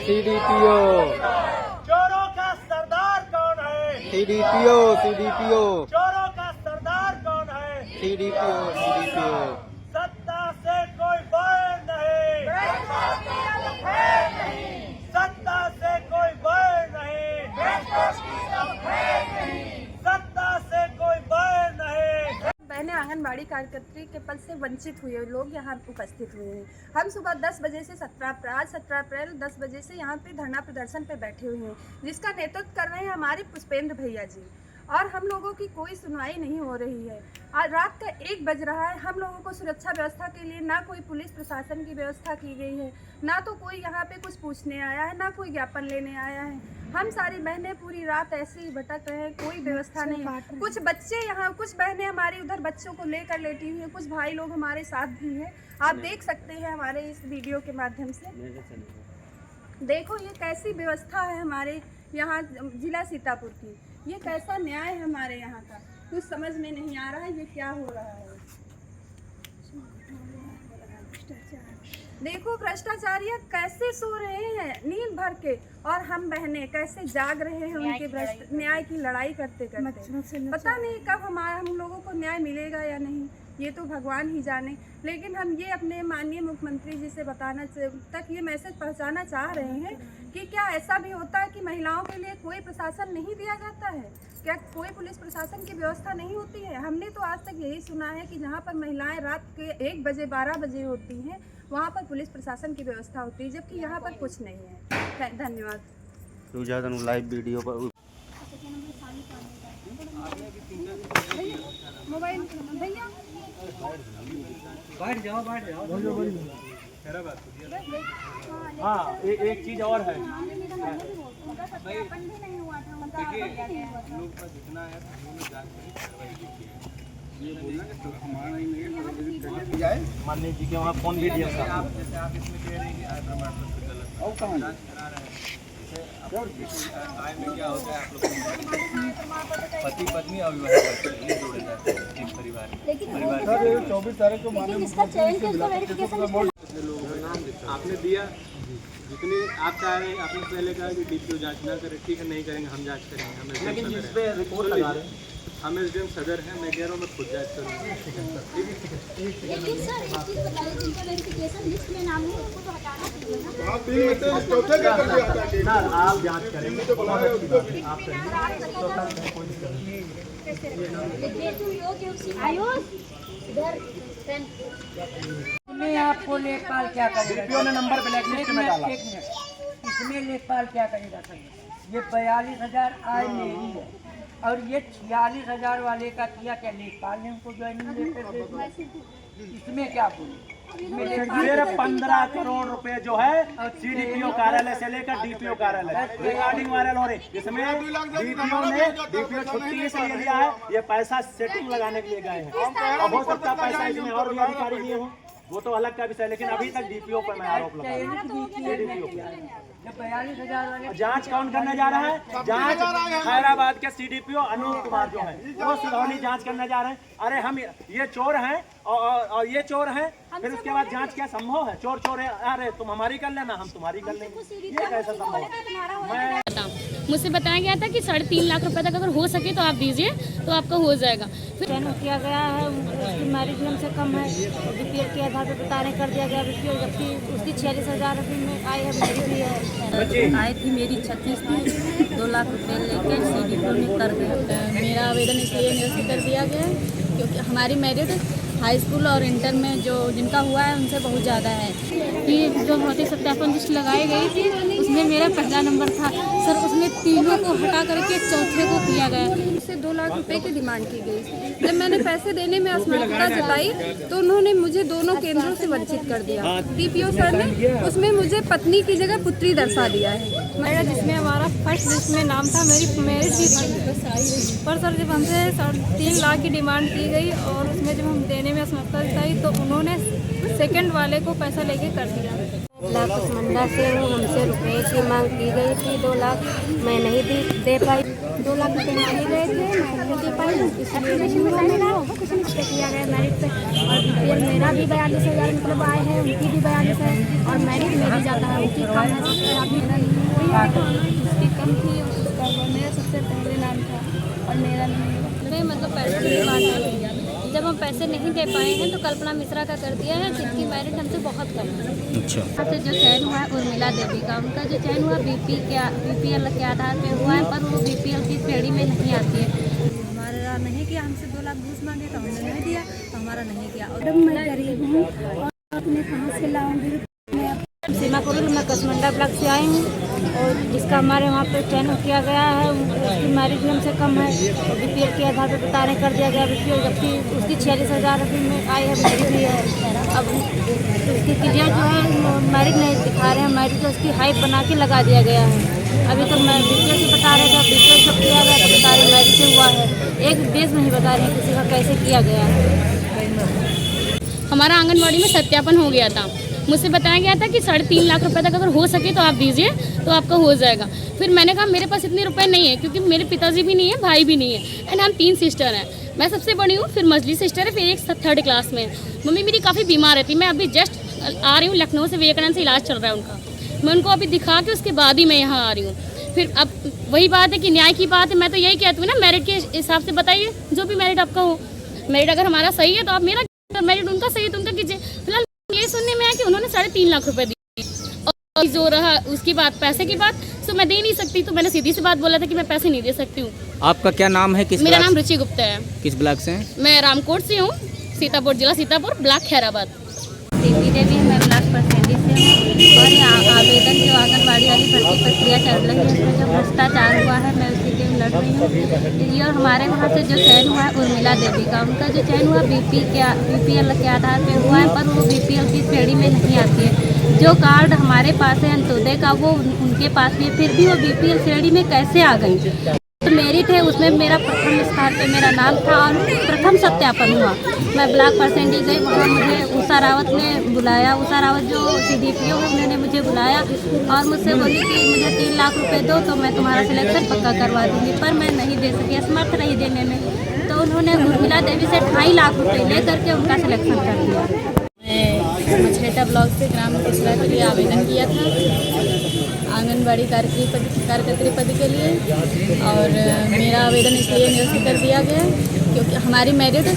CDPO. चोरों का सरदार कौन है? CDPO CDPO. चोरों का सरदार कौन है? CDPO CDPO. सत्ता से कोई बैर नहीं, सत्ता से कोई बैर नहीं, सत्ता से कोई बैर नहीं। बहनें आंगनबाड़ी कार्यकर्त्री के पद से वंचित हुए लोग यहाँ उपस्थित हुए हैं। हम सुबह 10 बजे से 17 अप्रैल 10 बजे से यहाँ पे धरना प्रदर्शन पे बैठे हुए हैं, जिसका नेतृत्व कर रहे हैं हमारे पुष्पेंद्र भैया जी। और हम लोगों की कोई सुनवाई नहीं हो रही है। आज रात का 1 बज रहा है। हम लोगों को सुरक्षा व्यवस्था के लिए ना कोई पुलिस प्रशासन की व्यवस्था की गई है, ना तो कोई यहाँ पे कुछ पूछने आया है, ना कोई ज्ञापन लेने आया है। हम सारी बहनें पूरी रात ऐसे ही भटक रहे हैं, कोई व्यवस्था नहीं है। कुछ बच्चे यहाँ, कुछ बहनें हमारी उधर बच्चों को लेकर लेटी हुई हैं, कुछ भाई लोग हमारे साथ भी हैं। आप देख सकते हैं हमारे इस वीडियो के माध्यम से। देखो ये कैसी व्यवस्था है हमारे यहाँ जिला सीतापुर की। ये कैसा न्याय है हमारे यहाँ का, कुछ समझ में नहीं आ रहा है ये क्या हो रहा है। देखो भ्रष्टाचारियाँ कैसे सो रहे हैं नींद भर के, और हम बहनें कैसे जाग रहे हैं उनके न्याय की लड़ाई करते करते। पता नहीं कब हम लोगों को न्याय मिलेगा या नहीं, ये तो भगवान ही जाने। लेकिन हम ये अपने माननीय मुख्यमंत्री जी से बताना तक ये मैसेज पहुंचाना चाह रहे हैं कि क्या ऐसा भी होता है कि महिलाओं के लिए कोई प्रशासन नहीं दिया जाता है? क्या कोई पुलिस प्रशासन की व्यवस्था नहीं होती है? हमने तो आज तक यही सुना है कि जहाँ पर महिलाएं रात के 1 बजे 12 बजे होती हैं वहाँ पर पुलिस प्रशासन की व्यवस्था होती है, जबकि यहाँ पर कुछ नहीं है। धन्यवाद। लाइव वीडियो पर मोबाइल भैया बैठ जाओ हाँ एक चीज और है, देखिए लोग का जितना है ये बोलना कि हमारा ही नहीं जाए। माननीय जी के वहाँ फोन भी दिया था। आप जैसे आप इसमें कह रहे हैं कि आय प्रमाण पत्र गलत और कहाँ जांच करा रहे हैं, जैसे आय में क्या होता है आप लोग पति पत्नी और विवाहित बच्चे ये जोड़े जाते हैं एक परिवार में। 24 तारीख को माननीय आपने दिया जितनी आप चाह रहे हैं। आपने पहले कहा कि डीपीओ जांच ना करें, ठीक है नहीं करेंगे हम जांच करेंगे। हम लेकिन जिस पे रिपोर्ट लगा रहे हैं हम एसडीएम सदर हैं, मैं कह रहा हूँ मैं खुद जांच करूँगा। आप जांच करेंगे तो आप इसमें आपको लेखपाल क्या करेगा? ने नंबर ब्लैकलिस्ट में डाला। इसमें लेखपाल क्या करेगा सर? ये 42,000 आय मेरी है और ये 46,000 वाले का किया क्या लेखपाल ने उनको ज्वाइनिंग लेटर दे दिया? इसमें क्या बोले? सिर्फ 15 करोड़ रुपए जो है सीडीपीओ कार्यालय से लेकर डीपीओ कार्यालय रिकॉर्डिंग वायरल हो रही। इसमें डीपीओ छुट्टी इसलिए लिया है, ये पैसा सेटिंग लगाने के लिए गए हैं। अब हो सकता है पैसा इसमें और भी अधिकारी लिए हो, वो तो अलग का विषय, लेकिन अभी तक डीपीओ पर मैं आरोप लगा। 42,000 वाले जांच कौन करने जा रहा है? जांच खैराबाद के सीडीपीओ अनूप कुमार जो है वो सिधौली जांच करने जा रहे हैं। अरे हम ये चोर हैं और ये चोर हैं, फिर उसके बाद जांच क्या संभव है? चोर चोर है, अरे तुम हमारी कर लेना हम तुम्हारी कर लेंगे, ये कैसा संभव है? मुझसे बताया गया था कि 3.5 लाख रुपए तक अगर हो सके तो आप दीजिए तो आपका हो जाएगा। चयन किया गया है, उसकी मैरिज हमसे कम है, बीपीएल के आधार पर बताने कर दिया गया बीपीएल, जबकि उसकी 46,000 रुपये में आई है, मेरी भी है। आई थी मेरी 36 थी, 2 लाख रुपए लेके सीडीपीओ ने कर दिया। मेरा आवेदन इसलिए निरस्त कर दिया गया क्योंकि हमारी मेरिट हाई स्कूल और इंटर में जो जिनका हुआ है उनसे बहुत ज़्यादा है। कि जो भौतिक सत्यापन लिस्ट लगाई गई थी उसमें मेरा पहला नंबर था सर, उसमें तीनों को हटा करके चौथे को किया गया। उससे 2 लाख रुपए की डिमांड की गई। जब मैंने पैसे देने में असमर्थता जताई तो उन्होंने मुझे दोनों केंद्रों से वंचित कर दिया। डीपीओ सर ने उसमें मुझे पत्नी की जगह पुत्री दर्शा दिया है। मेरा जिसमें हमारा फर्स्ट लिस्ट में नाम था, मेरी मैरिज भी थी, पर सर जब हमसे 3.5 लाख की डिमांड की गई और उसमें जब हम देने में असमर्थता जताई तो उन्होंने सेकंड वाले को पैसा लेके कर दिया। लाख मंडा से हमसे रुपए की मांग की गई थी, 2 लाख मैं नहीं दे पाई। 2 लाख रुपए मांगे गए थे, मैं नहीं दे पाई, इसलिए नहीं किया गया मेरिट पे। और बीपीएल मेरा भी 42,000 मतलब आए हैं, उनकी भी 42 है, और मेरिट मेरी ज़्यादा है, उनकी कम है, सबसे अभी मेरा नहीं हुई है, उसकी कम थी, उसका मेरा सबसे पहले नाम था और मेरा नहीं। मतलब पैसे नहीं बांटे, जब हम पैसे नहीं दे पाए हैं तो कल्पना मिश्रा का कर दिया है, जिसकी मेरिट हमसे बहुत कम है। अच्छा। यहाँ से जो चयन हुआ है उर्मिला देवी का, उनका जो चयन हुआ बीपीएल के आधार पे हुआ है, पर वो बीपीएल की श्रेणी में नहीं आती है। हमारा नहीं किया, हमसे 2 लाख घूस मांगे तो हमने नहीं दिया, तो हमारा नहीं किया। और मैं गरीब हूँ और अपने कहाँ से लाऊंगी। सीमा कुरुल मैं कसमंडा ब्लॉक से आई हूँ, और जिसका हमारे वहाँ पे चयन किया गया है उसकी मेरिट हमसे कम है, और बीपीएल के आधार पर प्रताड़ना कर दिया गया बीपीएल, जबकि उसकी 46,000 अभी में आई है, मेरी भी है। अब उसकी क्लियर जो है मेरिट नहीं दिखा रहे हैं, मेरिट तो उसकी हाइप बना के लगा दिया गया है। अभी तो मैं बीपीएल से बता रहे थे, बीपीएल सब किया गया तो बता रहे मेरिट से हुआ है, एक बेस नहीं बता रहे हैं किसी का कैसे किया गया है। हमारा आंगनबाड़ी में सत्यापन हो गया था, मुझसे बताया गया था कि 3.5 लाख रुपए तक अगर हो सके तो आप दीजिए तो आपका हो जाएगा। फिर मैंने कहा मेरे पास इतने रुपए नहीं है, क्योंकि मेरे पिताजी भी नहीं है, भाई भी नहीं है, एंड हम 3 सिस्टर हैं। मैं सबसे बड़ी हूँ, फिर मजली सिस्टर है, फिर एक 3rd क्लास में है। मम्मी मेरी काफ़ी बीमार रहती, मैं अभी जस्ट आ रही हूँ लखनऊ से, विवेकानंद से इलाज चल रहा है उनका, मैं उनको अभी दिखा के उसके बाद ही मैं यहाँ आ रही हूँ। फिर अब वही बात है कि न्याय की बात है, मैं तो यही कहती हूँ ना, मेरिट के हिसाब से बताइए, जो भी मेरिट आपका हो। मेरिट अगर हमारा सही है तो आप मेरा, मेरिट उनका सही है तो उनका कीजिए। फिलहाल ये सुनने में आया कि उन्होंने 3.5 लाख रुपए दिए, और जो रहा उसकी बात पैसे की बात, तो मैं दे नहीं सकती, तो मैंने सीधी सी बात बोला था कि मैं पैसे नहीं दे सकती हूँ। आपका क्या नाम है? मेरा नाम रुचि गुप्ता है। किस ब्लॉक से हैं? मैं रामकोट से हूँ, सीतापुर जिला, सीतापुर ब्लॉक, खैराबाद। देवी मैं ब्लॉक परसेंटेज से हूँ, और यहाँ आवेदन जो आंगनबाड़ी वाली भर्ती प्रक्रिया चल रही है, इसमें जो भ्रष्टाचार हुआ है मैं उसी के लड़ रही हूँ। और हमारे वहाँ से जो चयन हुआ है उर्मिला देवी का, उनका जो चयन हुआ बीपीएल के आधार पे हुआ है, पर वो बीपीएल की श्रेणी में नहीं आती है। जो कार्ड हमारे पास है अंत्योदय का वो उनके पास भी है, फिर भी वो बीपीएल श्रेणी में कैसे आ गई। तो मेरिट है उसमें मेरा प्रथम स्थान पे मेरा नाम था, और प्रथम सत्यापन हुआ। मैं ब्लॉक परसेंटेज गई, वहाँ मुझे उषा रावत ने बुलाया, उषा रावत जो CDPO है उन्होंने मुझे बुलाया और मुझसे बोली कि मुझे 3 लाख रुपए दो तो मैं तुम्हारा सिलेक्शन पक्का करवा दूँगी, पर मैं नहीं दे सकी, असमर्थ रही देने में। तो उन्होंने उर्मिला देवी से 2.5 लाख रुपये ले करके उनका सिलेक्शन कर दिया। मैं मछरेटा ब्लॉक से ग्राम कुशरा के लिए आवेदन किया था आंगनबाड़ी कार्यकर्त्री पद के लिए, और मेरा आवेदन इसलिए निरस्त कर दिया गया क्योंकि हमारी मेरिट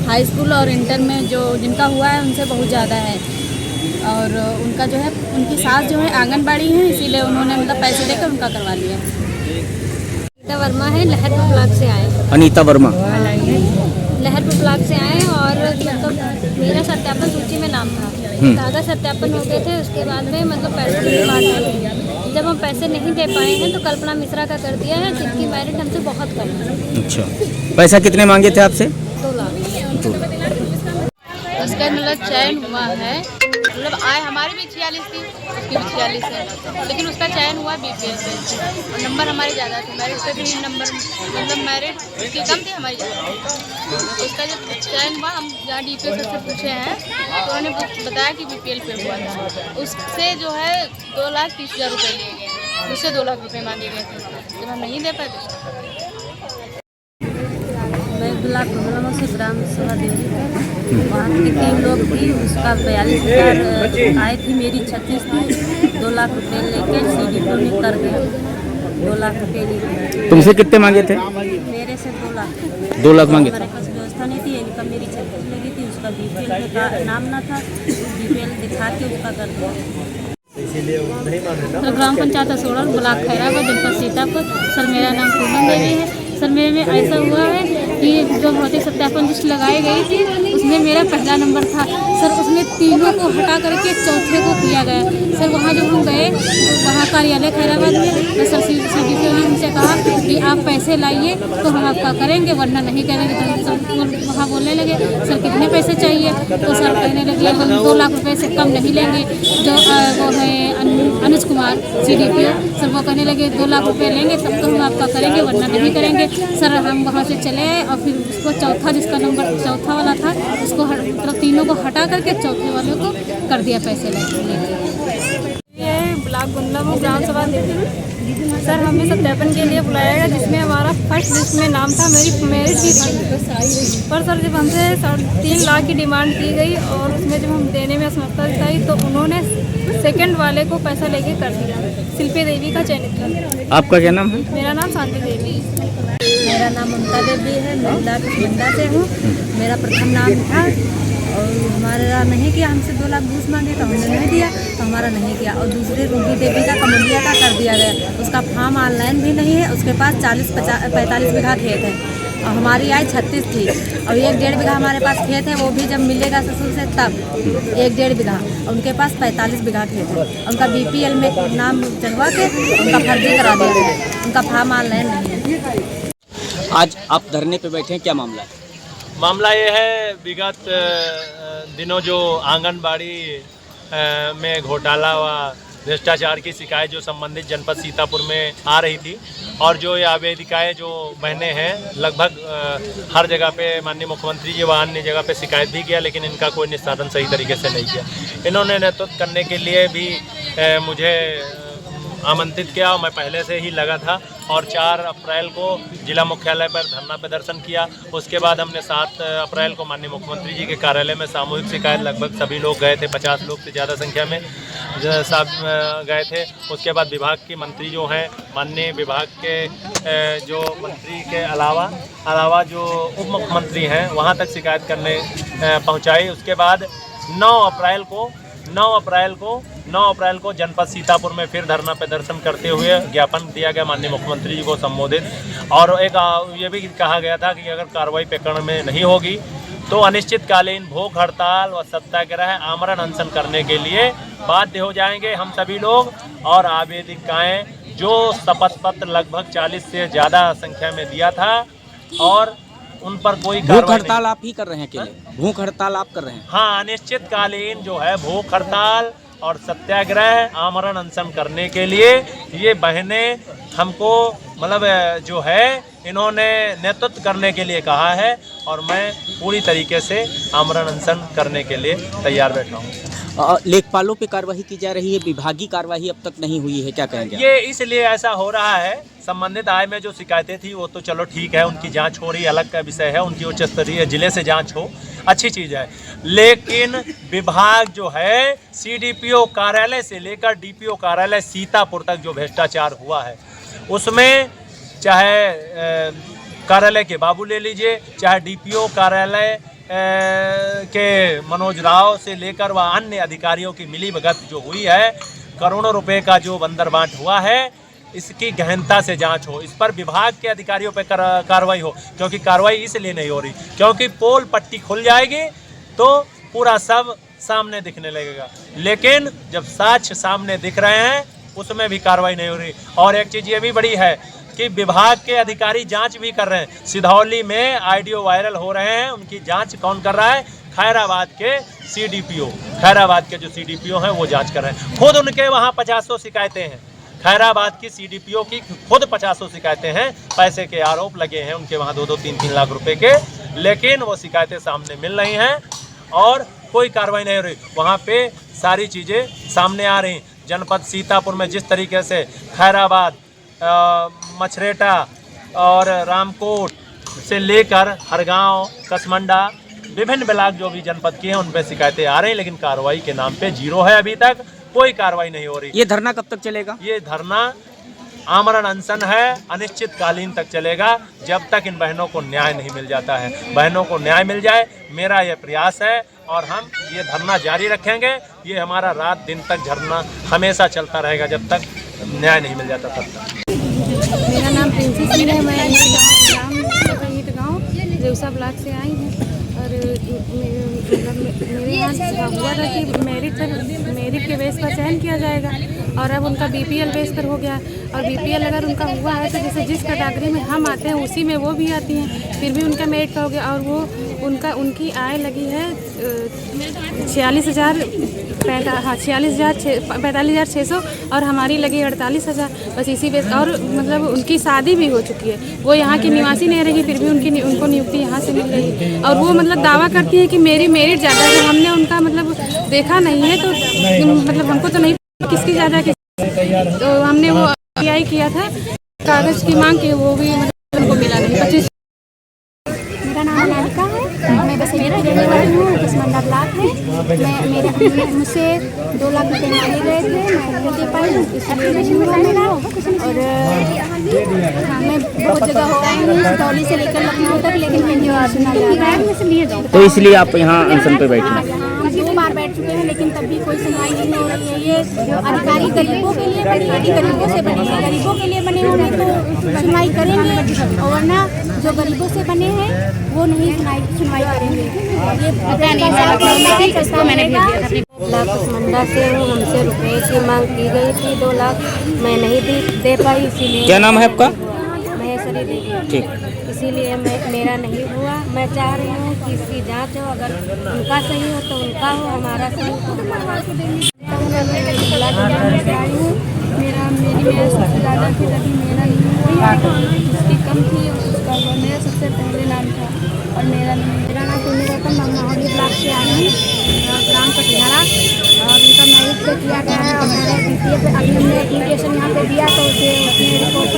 हाई स्कूल और इंटर में जो जिनका हुआ है उनसे बहुत ज़्यादा है, और उनका जो है उनकी सास जो है आंगनबाड़ी है, इसीलिए उन्होंने मतलब पैसे देकर उनका करवा लिया। अनीता वर्मा है, लहरपुर ब्लॉक से आए। अनीता वर्मा लहरपुर ब्लॉक से आए, और मतलब मेरा सत्यापन सूची में नाम था, कागज सत्यापन हो गए थे, उसके बाद में मतलब पैसे नहीं बांटे। जब हम पैसे नहीं दे पाए हैं तो कल्पना मिश्रा का कर दिया है, जिसकी मेरिट हमसे बहुत कम है। अच्छा, पैसा कितने मांगे थे आपसे? 2 लाख। उसका मतलब चयन हुआ है, मतलब आय हमारी भी 46 थी, उसकी भी 46 है, लेकिन उसका चयन हुआ बीपीएल से, और नंबर हमारे ज़्यादा थे, मेरिट पे भी नंबर मतलब मेरिट उसकी कम थी, हमारी ज़्यादा थी। उसका जब चयन हुआ, हम जहाँ DPO से पूछे हैं तो उन्होंने बताया कि बीपीएल पे हुआ था, उससे जो है 2,30,000 रुपये लिए गए, उससे 2 लाख रुपये मांगे गए थे, जब हम नहीं दे पाए तो। मैं ब्लॉक से ग्राम सभा देवी पर, वहाँ के 3 लोग थी, उसका 42,000 आई थी, मेरी 36 थी। 2 लाख रुपये लेके CDPO ने कर दिया, 2 लाख रुपये लिए। तुमसे कितने मांगे थे? मेरे से 2 लाख। 2 लाख मांगे थे। हमारे पास व्यवस्था नहीं थी, इनकम मेरी 36 लगी थी, उसका बीपीएल का नाम ना था, बीपीएल दिखा के उसका कर दिया। तो ग्राम पंचायत असोड़ा, ब्लॉक खैराबाद, जनपद सीतापुर। सर मेरा नाम पूनम देवी है। सर मेरे में ऐसा हुआ है कि जो भौतिक सत्यापन लिस्ट लगाई गई थी उसमें मेरा पहला नंबर था सर, उसमें 3 को हटा करके 4थे को किया गया। सर वहाँ जब हम गए तो वहाँ कार्यालय खैराबाद में तो सर CDPO ने हमसे कहा कि आप पैसे लाइए तो हम आपका करेंगे, वरना नहीं करेंगे। तो हम वहाँ बोलने लगे सर कितने पैसे चाहिए, तो सर कहने लगे हम 2 लाख रुपये से कम नहीं लेंगे। जो वो है अनुज कुमार CDPO, सर वो कहने लगे 2 लाख रुपये लेंगे तब तो हम आपका करेंगे, वरना नहीं करेंगे। सर हम वहाँ से चले आए और फिर उसको चौथा, जिसका नंबर चौथा वाला था, उसको मतलब 3 को हटा करके 4थे वाले को कर दिया पैसे लेके। ये ब्लॉक ब्लॉक गुंडलापुर ग्राम सभा अध्यक्ष। सर हमें सत्यापन के लिए बुलाया गया जिसमें हमारा फर्स्ट लिस्ट में नाम था, मेरी मेरिट भी थी। पर सर जब हमसे 3.5 लाख की डिमांड की गई और उसमें जब हम देने में असमर्थता दिखाई तो उन्होंने सेकंड वाले को पैसा लेके कर दिया। शिल्पी देवी का चयनित कर। आपका क्या नाम है? मेरा नाम शांति देवी। मेरा नाम ममता देवी है, मैं मंडा से हूँ। मेरा प्रथम नाम था और हमारा नहीं किया, हमसे 2 लाख घूस मांगे तो हमने नहीं दिया तो हमारा नहीं किया। और दूसरे रूबी देवी का कमलिया का कर दिया गया, उसका फॉर्म ऑनलाइन भी नहीं है। उसके पास 45 बीघा खेत है और हमारी आय 36 थी और 1.5 बीघा हमारे पास खेत है, वो भी जब मिलेगा ससुर से तब 1.5 बीघा। उनके पास 45 बीघा खेत है। उनका BPL में नाम चढ़वा के उनका फर्जी करा दिया गया, उनका फॉर्म ऑनलाइन नहीं है। आज आप धरने पे बैठे हैं, क्या मामला है? मामला ये है, विगत दिनों जो आंगनबाड़ी में घोटाला व भ्रष्टाचार की शिकायत जो संबंधित जनपद सीतापुर में आ रही थी और जो ये आवेदिकाएँ जो बहनें हैं लगभग हर जगह पे माननीय मुख्यमंत्री जी व अन्य जगह पे शिकायत भी किया, लेकिन इनका कोई निस्तारण सही तरीके से नहीं किया। इन्होंने नेतृत्व करने के लिए भी मुझे आमंत्रित किया और मैं पहले से ही लगा था और 4 अप्रैल को जिला मुख्यालय पर धरना प्रदर्शन किया। उसके बाद हमने 7 अप्रैल को माननीय मुख्यमंत्री जी के कार्यालय में सामूहिक शिकायत, लगभग सभी लोग गए थे, 50 लोग से ज़्यादा संख्या में सब गए थे। उसके बाद विभाग की मंत्री जो हैं, माननीय विभाग के जो मंत्री के अलावा जो उप मुख्यमंत्री हैं वहाँ तक शिकायत करने पहुँचाई। उसके बाद 9 अप्रैल को जनपद सीतापुर में फिर धरना प्रदर्शन करते हुए ज्ञापन दिया गया माननीय मुख्यमंत्री जी को संबोधित, और एक ये भी कहा गया था कि अगर कार्रवाई प्रकरण में नहीं होगी तो अनिश्चितकालीन भूख हड़ताल व सत्याग्रह आमरण अनशन करने के लिए बाध्य हो जाएंगे हम सभी लोग। और आवेदिकाएँ जो शपथ पत्र लगभग 40 से ज़्यादा संख्या में दिया था और उन पर कोई भूख हड़ताल आप ही कर रहे हैं अकेले? भूख हड़ताल आप कर रहे हैं? हाँ, अनिश्चितकालीन जो है भूख हड़ताल और सत्याग्रह आमरण अनशन करने के लिए ये बहनें हमको मतलब जो है इन्होंने नेतृत्व करने के लिए कहा है और मैं पूरी तरीके से आमरण अनशन करने के लिए तैयार बैठा हूँ। लेखपालों पे कार्रवाई की जा रही है, विभागीय कार्रवाई अब तक नहीं हुई है, क्या कहेंगे? ये इसलिए ऐसा हो रहा है, संबंधित आय में जो शिकायतें थी वो तो चलो ठीक है, उनकी जांच हो रही है, अलग का विषय है, उनकी उच्च स्तरीय जिले से जांच हो, अच्छी चीज़ है। लेकिन विभाग जो है CDPO कार्यालय से लेकर DPO कार्यालय सीतापुर तक जो भ्रष्टाचार हुआ है उसमें चाहे कार्यालय के बाबू ले लीजिए, चाहे DPO कार्यालय के मनोज राव से लेकर वह अन्य अधिकारियों की मिलीभगत जो हुई है, करोड़ों रुपए का जो बंदर बांट हुआ है, इसकी गहनता से जांच हो, इस पर विभाग के अधिकारियों पर कार्रवाई हो। क्योंकि कार्रवाई इसलिए नहीं हो रही क्योंकि पोल पट्टी खुल जाएगी तो पूरा सब सामने दिखने लगेगा, लेकिन जब साक्ष्य सामने दिख रहे हैं उसमें भी कार्रवाई नहीं हो रही। और एक चीज़ ये भी बड़ी है कि विभाग के अधिकारी जांच भी कर रहे हैं। सिधौली में ऑडियो वायरल हो रहे हैं, उनकी जांच कौन कर रहा है? खैराबाद के जो CDPO हैं वो जांच कर रहे हैं। खुद उनके वहाँ 50 शिकायतें हैं, खैराबाद की CDPO की खुद 50 शिकायतें हैं, पैसे के आरोप लगे हैं उनके वहाँ 2-2, 3-3 लाख रुपए के, लेकिन वो शिकायतें सामने मिल रही हैं और कोई कार्रवाई नहीं हो रही। वहाँ पे सारी चीज़ें सामने आ रही। जनपद सीतापुर में जिस तरीके से खैराबाद, मछरेटा और रामकोट से लेकर हरगांव, कसमंडा, विभिन्न ब्लॉक जो भी जनपद की हैं उन पर शिकायतें आ रही, लेकिन कार्रवाई के नाम पे जीरो है, अभी तक कोई कार्रवाई नहीं हो रही। ये धरना कब तक चलेगा? ये धरना आमरण अनशन है, अनिश्चितकालीन तक चलेगा जब तक इन बहनों को न्याय नहीं मिल जाता है। बहनों को न्याय मिल जाए, मेरा ये प्रयास है और हम ये धरना जारी रखेंगे। ये हमारा रात दिन तक धरना हमेशा चलता रहेगा जब तक न्याय नहीं मिल जाता तब तक। मेरा नाम प्रिंसी सिंह है, मैं गाँव रेउसा ब्लॉक से आई हूँ और मेरे यहाँ हुआ था कि मेरिट के बेस पर चयन किया जाएगा और अब उनका BPL बेस पर हो गया। और BPL अगर उनका हुआ है तो जैसे जिस कैटेगरी में हम आते हैं उसी में वो भी आती हैं, फिर भी उनका मेरिट का हो गया। और वो उनकी आय लगी है 45,600 और हमारी लगी 48,000, बस इसी बेस। और मतलब उनकी शादी भी हो चुकी है, वो यहाँ की निवासी नहीं रही, फिर भी उनको नियुक्ति यहाँ से मिल रही। और वो मतलब दावा करती है कि मेरी मेरिट ज़्यादा है। हमने उनका मतलब देखा नहीं है तो मतलब हमको तो नहीं किसकी ज़्यादा तो हमने वो यही किया था, कागज़ की मांग की, वो भी उनको मिला नहीं। 25 मेरा नाम अनामिका है, मैं बसेरी की रहने वाली हूँ, कसमंडा ब्लॉक है। मुझसे 2 लाख रुपये मांगे गए थे, मैं नहीं दे पाई, इसलिए नहीं हुआ मेरा। और हाँ, मैं बहुत जगह हो आई हूँ, दौली से लेकर लखनऊ तक, लेकिन मैंने और सुना जा रहा है। तो इसलिए आप यहाँ अनशन पे बैठे हैं? हम 2 बार बैठ चुके हैं, लेकिन तब भी कोई सुनवाई नहीं हो रही है। ये अधिकारी गरीबों के लिए बने हैं, गरीबों से बने हैं, गरीबों के लिए बने होंगे तो सुनवाई करेंगे, और ना जो गरीबों से बने हैं वो नहीं सुनवाई करेंगे। ये मैंने मंडा से हूँ, हमसे रुपए की मांग की गई थी 2 लाख, मैं नहीं दे पाई, इसीलिए। क्या नाम है आपका? महेश्वरी देवी। ठीक, इसीलिए मेरा नहीं हुआ। मैं चाह रही हूँ कि इसकी जांच हो, अगर उनका सही हो तो उनका हो, हमारा सही हो तो हमारा। मेरी सबसे ज़्यादा थी, तभी मेरा नहीं हुआ। उसकी कम थी, उसका मेरा सबसे पहले नाम था और मेरा नाम सोनी गौतम, महुली ब्लॉक से आई हूँ, ग्राम कटिहारा, और उनका मैरिज पे किया गया है। और मैंने BPL पे अभी हमने एप्लीकेशन यहाँ पे दिया तो उसे उसमें रिपोर्ट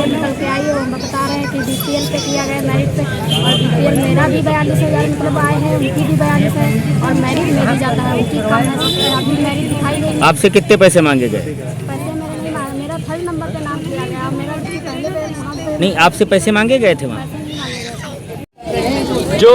निकल के आई है, वो बता रहे हैं कि BPL पे किया गया मैरिज पे, और BPL मेरा भी 42,000 मतलब आए हैं, उनकी भी 42 है, और मैरिज मेरी ज़्यादा है, उनकी कम है। अभी मैरिज दिखाई गई। आपसे कितने पैसे मांगे गए? पैसे मेरे नहीं मांगे, मेरा 3rd नंबर पे नाम किया गया, मेरा पहले वहाँ पे नहीं, आपसे पैसे मांगे गए थे वहाँ? जो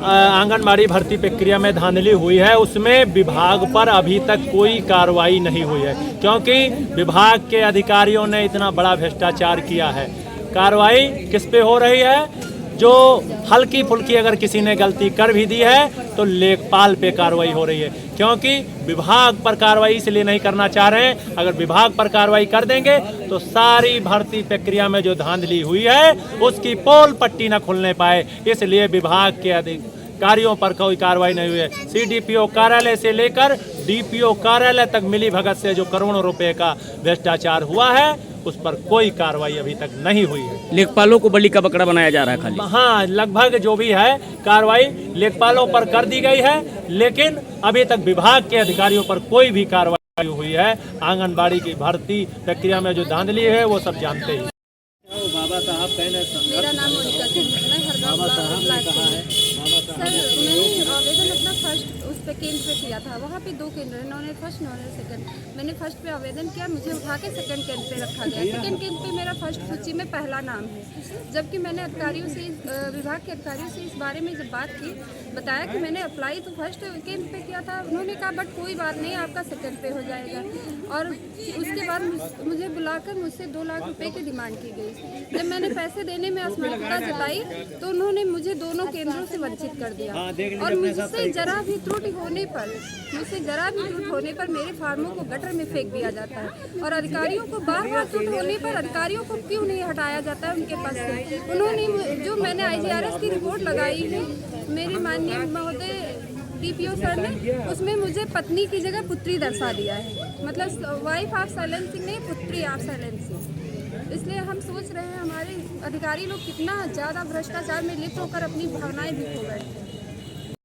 आंगनबाड़ी भर्ती प्रक्रिया में धांधली हुई है उसमें विभाग पर अभी तक कोई कार्रवाई नहीं हुई है, क्योंकि विभाग के अधिकारियों ने इतना बड़ा भ्रष्टाचार किया है। कार्रवाई किस पे हो रही है? जो हल्की फुल्की अगर किसी ने गलती कर भी दी है तो लेखपाल पे कार्रवाई हो रही है, क्योंकि विभाग पर कार्रवाई इसलिए नहीं करना चाह रहे हैं। अगर विभाग पर कार्रवाई कर देंगे तो सारी भर्ती प्रक्रिया में जो धांधली हुई है उसकी पोल पट्टी न खुलने पाए, इसलिए विभाग के अधिकारियों पर कोई कार्रवाई नहीं हुई है। CDPO कार्यालय से लेकर DPO कार्यालय तक मिली भगत से जो करोड़ों रुपए का भ्रष्टाचार हुआ है उस पर कोई कार्रवाई अभी तक नहीं हुई है। लेखपालों को बलि का बकरा बनाया जा रहा है खाली? हाँ, लगभग जो भी है कार्रवाई लेखपालों पर कर दी गई है, लेकिन अभी तक विभाग के अधिकारियों पर कोई भी कार्रवाई हुई है। आंगनबाड़ी की भर्ती प्रक्रिया में जो धांधली है वो सब जानते हैं। बाबा साहब मेरा नाम मोनिका सिंह है, मैं हरगांव ब्लॉक से। सर, मैंने आवेदन अपना फर्स्ट उस पे केंद्र पे किया था, वहाँ पे 2 केंद्र हैं, नॉन फर्स्ट नॉन सेकंड। मैंने फर्स्ट पे आवेदन किया, मुझे उठा के सेकंड केंद्र पे रखा गया। सेकंड केंद्र पे मेरा फर्स्ट सूची में पहला नाम है, जबकि मैंने अधिकारियों से विभाग के अधिकारियों से इस बारे में जब बात की, बताया कि मैंने अप्लाई तो फर्स्ट केंद्र पे किया था। उन्होंने कहा बट कोई बात नहीं, आपका सेकंड पे हो जाएगा। और उसके बाद मुझे बुलाकर मुझसे 2 लाख रुपए की डिमांड की गई। जब मैंने पैसे देने में असमर्थता जताई तो उन्होंने मुझे दोनों केंद्रों से वंचित कर दिया, और मुझसे जरा भी त्रुटि होने पर मेरे फार्मों को गटर में फेंक दिया जाता है। और अधिकारियों को बार-बार त्रुटि होने पर अधिकारियों को क्यों नहीं हटाया जाता है उनके पास से? उन्होंने जो मैंने IGRS की रिपोर्ट लगाई है मेरे माननीय महोदय DPO सर ने, उसमें मुझे पत्नी की जगह पुत्री दर्शा दिया है, मतलब वाइफ ऑफ साइलेंसिंग नहीं, पुत्री ऑफ साइलेंसिंग। इसलिए हम सोच रहे हैं हमारे अधिकारी लोग कितना ज़्यादा भ्रष्टाचार में लिप्त होकर अपनी भावनाएं भी खो बैठे हैं।